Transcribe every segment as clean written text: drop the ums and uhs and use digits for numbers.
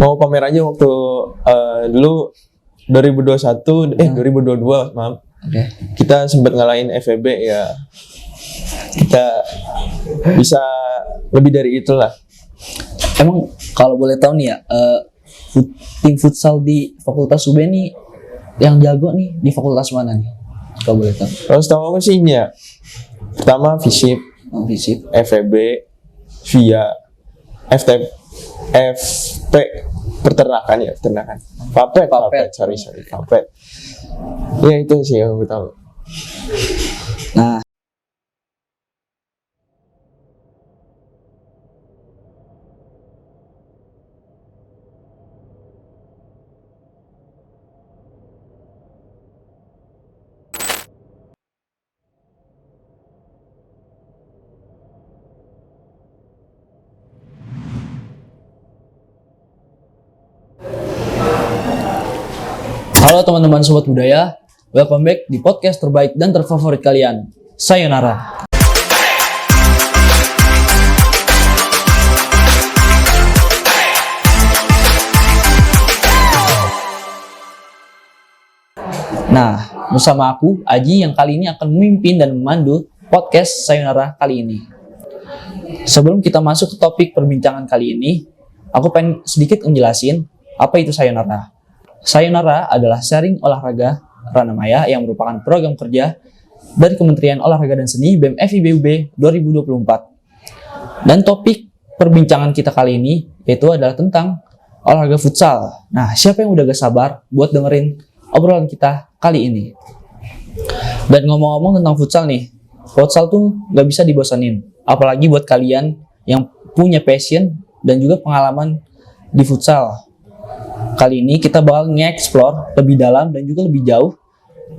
mau pamer aja waktu dulu 2022 maaf. Oke. Kita sempat ngalahin FEB ya. Kita bisa lebih dari itulah. Emang kalau boleh tahu nih ya, tim futsal di Fakultas UB nih yang jago nih di fakultas mana nih? Kalau boleh tahu. Kalau setahu aku sih ini ya. Pertama FISIP, FEB, VIA, FP peternakan. Fapet. Sorry, Fapet. Ya itu sih yang aku tahu. Nah, halo teman-teman sobat budaya, welcome back di podcast terbaik dan terfavorit kalian, Sayonara. Nah, bersama aku, Aji, yang kali ini akan memimpin dan memandu podcast Sayonara kali ini. Sebelum kita masuk ke topik perbincangan kali ini, aku pengen sedikit menjelasin apa itu Sayonara. Sayonara adalah sharing olahraga Ranamaya yang merupakan program kerja dari Kementerian Olahraga dan Seni BEM FIBUB 2024. Dan topik perbincangan kita kali ini yaitu adalah tentang olahraga futsal. Nah, siapa yang udah gak sabar buat dengerin obrolan kita kali ini? Dan ngomong-ngomong tentang futsal nih, futsal tuh gak bisa dibosanin. Apalagi buat kalian yang punya passion dan juga pengalaman di futsal. Kali ini kita bakal nge-explore lebih dalam dan juga lebih jauh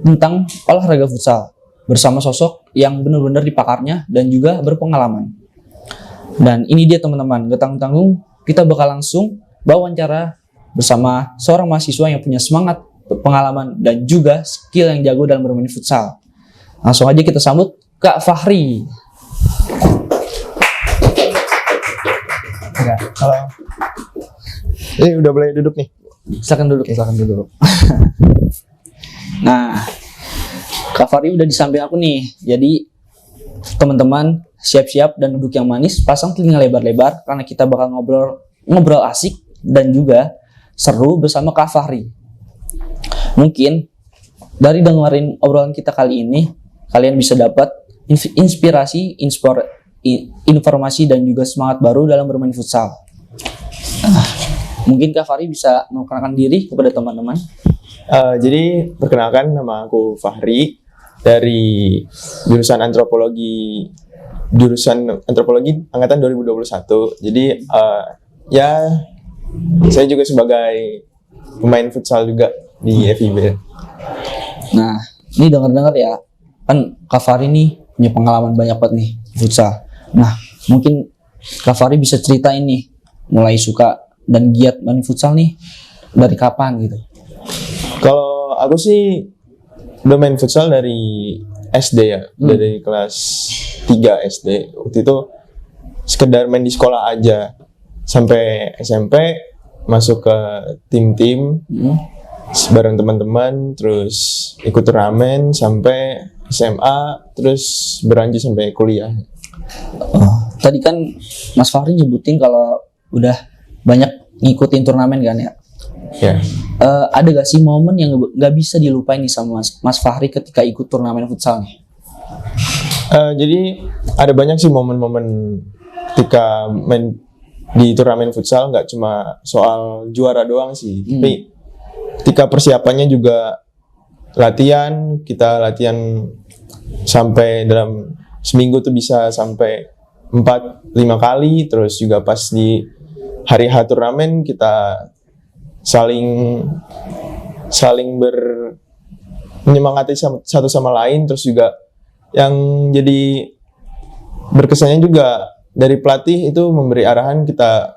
tentang olahraga futsal bersama sosok yang benar-benar dipakarnya dan juga berpengalaman. Dan ini dia teman-teman, gak tanggung-tanggung kita bakal langsung wawancara bersama seorang mahasiswa yang punya semangat, pengalaman dan juga skill yang jago dalam bermain futsal. Langsung aja kita sambut Kak Fahri. Ya, halo. Udah boleh duduk nih. Silakan duduk. Nah, Kak Fahri udah di samping aku nih. Jadi teman-teman siap-siap dan duduk yang manis, pasang telinga lebar-lebar karena kita bakal ngobrol asik dan juga seru bersama Kak Fahri. Mungkin dari dengerin obrolan kita kali ini, kalian bisa dapat inspirasi, informasi dan juga semangat baru dalam bermain futsal. Mungkin Kak Fahri bisa memperkenalkan diri kepada teman-teman. Jadi perkenalkan, nama aku Fahri dari jurusan antropologi angkatan 2021. Jadi ya saya juga sebagai pemain futsal juga di FIB. Nah, ini dengar-dengar ya, kan Kak Fahri nih punya pengalaman banyak banget nih futsal. Nah, mungkin Kak Fahri bisa ceritain nih mulai suka dan giat main futsal nih dari kapan gitu? Kalau aku sih udah main futsal dari SD ya, dari kelas 3 SD. Waktu itu sekedar main di sekolah aja. Sampai SMP masuk ke tim-tim bareng teman-teman, terus ikut turnamen sampai SMA, terus berlanjut sampai kuliah. Tadi kan Mas Fahri nyebutin kalau udah banyak ngikutin turnamen kan ya? Ya. Ada gak sih momen yang gak bisa dilupain nih sama Mas Fahri ketika ikut turnamen futsal nih? Jadi ada banyak sih momen-momen ketika main di turnamen futsal, nggak cuma soal juara doang sih, tapi ketika persiapannya juga kita latihan sampai dalam seminggu tuh bisa sampai 4-5 kali, terus juga pas di hari H turnamen kita saling menyemangati satu sama lain, terus juga yang jadi berkesannya juga dari pelatih itu memberi arahan kita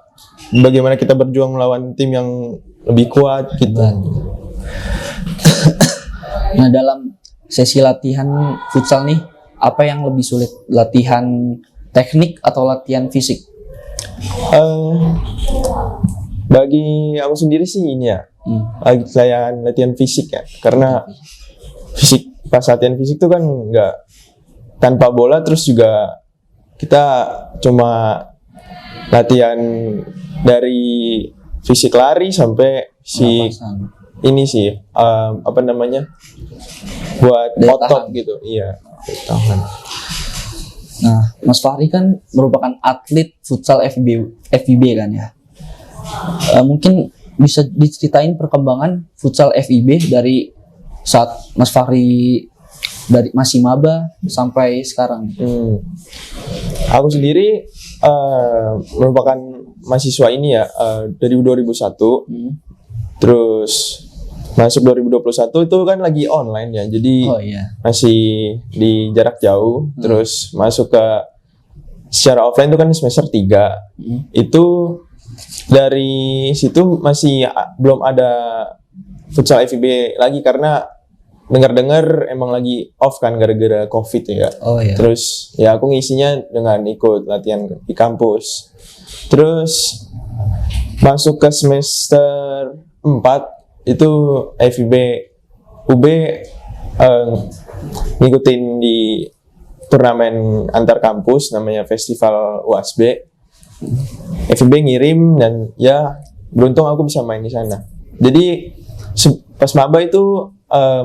bagaimana kita berjuang melawan tim yang lebih kuat gitu. Nah, dalam sesi latihan futsal nih, apa yang lebih sulit? Latihan teknik atau latihan fisik? Bagi aku sendiri sih ini ya, latihan fisik ya, karena fisik pas latihan fisik tuh kan nggak tanpa bola, terus juga kita cuma latihan dari fisik lari sampai si Pernapasan. ini sih apa namanya buat Daya otot tahan. gitu, iya tahan. Nah, Mas Fahri kan merupakan atlet futsal FIB kan ya. Mungkin bisa diceritain perkembangan futsal FIB dari saat Mas Fahri dari masih maba sampai sekarang. Aku sendiri merupakan mahasiswa ini ya dari 2001, terus masuk 2021 itu kan lagi online ya, jadi Oh iya. masih di jarak jauh. Terus masuk ke secara offline itu kan semester 3. Itu dari situ masih belum ada futsal FIB lagi, karena dengar-dengar emang lagi off kan gara-gara COVID ya. Oh iya. Terus ya aku ngisinya dengan ikut latihan di kampus. Terus masuk ke semester 4 itu FIB UB ngikutin di turnamen antar kampus namanya Festival UASB. FIB ngirim dan ya beruntung aku bisa main di sana. Jadi pas maba itu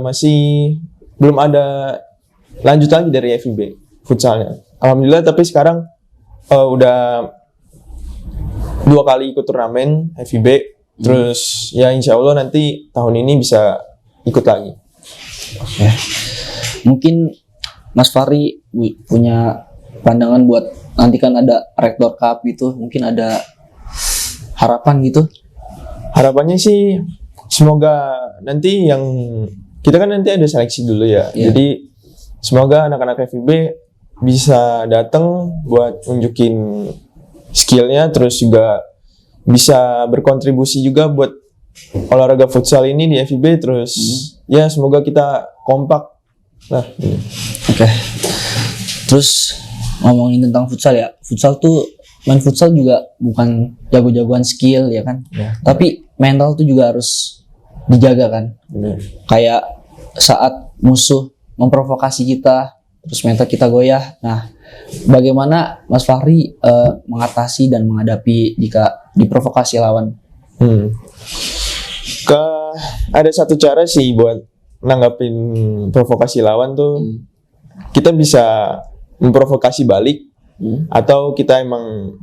masih belum ada lanjut lagi dari FIB futsalnya. Alhamdulillah, tapi sekarang udah 2 kali ikut turnamen FIB. Terus ya insya Allah nanti tahun ini bisa ikut lagi. Oke. Mungkin Mas Fahri punya pandangan buat nanti kan ada Rektor Cup gitu, mungkin ada harapan gitu. Harapannya sih semoga nanti yang kita kan nanti ada seleksi dulu ya. Iya. Jadi semoga anak-anak FIB bisa datang buat nunjukin skillnya, terus juga bisa berkontribusi juga buat olahraga futsal ini di FIB. Terus ya semoga kita kompak lah. Oke. Terus ngomongin tentang futsal ya. Futsal tuh main futsal juga bukan jago-jagoan skill ya kan. Ya. Tapi mental tuh juga harus dijaga kan. Bener. Kayak saat musuh memprovokasi kita, terus mental kita goyah. Nah, bagaimana Mas Fahri mengatasi dan menghadapi jika diprovokasi lawan? Ada satu cara sih buat nanggapin provokasi lawan tuh. Kita bisa memprovokasi balik, atau kita emang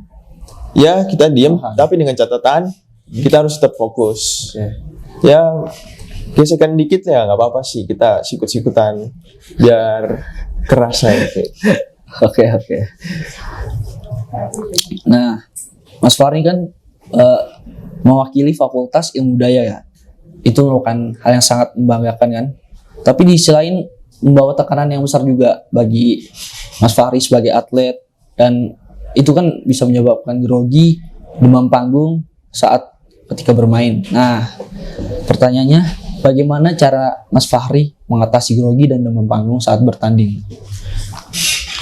ya kita diem, tapi dengan catatan kita harus tetap fokus. Ya gesekan dikit ya nggak apa-apa sih, kita sikut-sikutan biar kerasa gitu. Oke. Nah, Mas Fahri kan mewakili Fakultas Ilmu Budaya ya. Itu merupakan hal yang sangat membanggakan kan. Tapi di sisi lain membawa tekanan yang besar juga bagi Mas Fahri sebagai atlet, dan itu kan bisa menyebabkan grogi, demam panggung saat ketika bermain. Nah, pertanyaannya, bagaimana cara Mas Fahri mengatasi grogi dan demam panggung saat bertanding?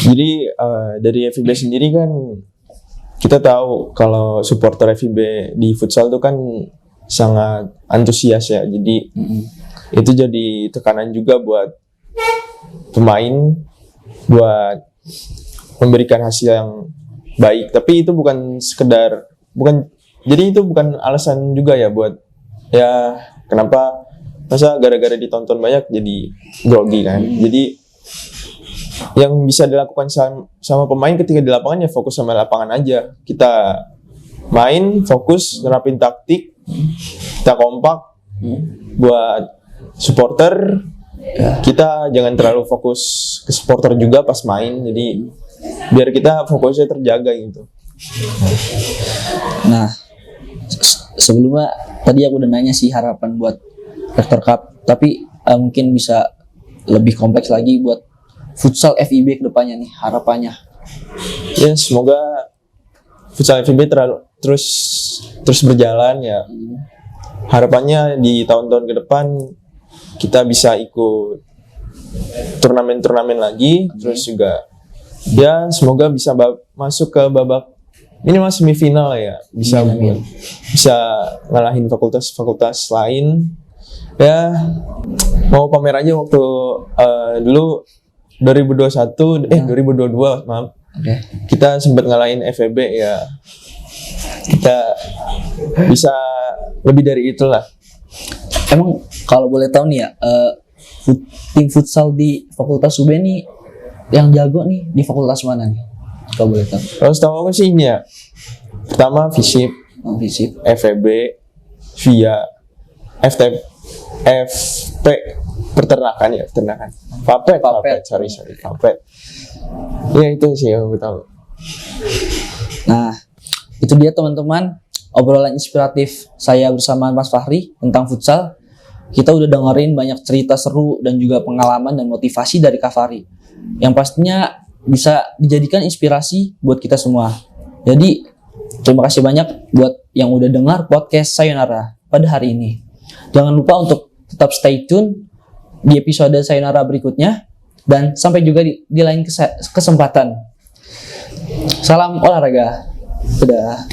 Jadi dari FIB sendiri kan kita tahu kalau supporter FIB di futsal itu kan sangat antusias ya. Jadi itu jadi tekanan juga buat pemain buat memberikan hasil yang baik. Tapi itu jadi itu bukan alasan juga ya buat ya kenapa masa gara-gara ditonton banyak jadi grogi kan. Jadi yang bisa dilakukan sama pemain ketika di lapangan ya fokus sama lapangan aja. Kita main, fokus, nerapin taktik, kita kompak buat supporter. Kita jangan terlalu fokus ke supporter juga pas main. Jadi biar kita fokusnya terjaga gitu. Nah, sebelumnya tadi aku udah nanya sih harapan buat Rektor Cup, tapi mungkin bisa lebih kompleks lagi buat futsal FIB kedepannya nih, harapannya. Ya semoga futsal FIB terus berjalan ya. Harapannya di tahun-tahun ke depan kita bisa ikut turnamen-turnamen lagi. Terus juga ya semoga bisa masuk ke babak minimal semifinal ya, bisa Amin. bisa ngalahin fakultas lain. Ya mau pamer aja waktu dulu 2022 maaf, Oke. kita sempat ngalahin FEB ya, kita bisa lebih dari itulah. Emang kalau boleh tahu nih ya, tim futsal di Fakultas UB nih yang jago nih di fakultas mana nih? Kalau boleh tahu. Kalau setahu aku sih ini ya, pertama FISIP, Fisip. FEB, VIA, FP, peternakan. Fapet, sorry, Fapet. Ya itu sih yang aku tahu. Nah, itu dia teman-teman obrolan inspiratif saya bersama Mas Fahri tentang futsal. Kita udah dengerin banyak cerita seru dan juga pengalaman dan motivasi dari Kak Fahri, yang pastinya bisa dijadikan inspirasi buat kita semua. Jadi, terima kasih banyak buat yang udah dengar podcast Sayonara pada hari ini. Jangan lupa untuk tetap stay tune di episode Sayonara berikutnya, dan sampai juga di lain kesempatan. Salam olahraga. Dadah.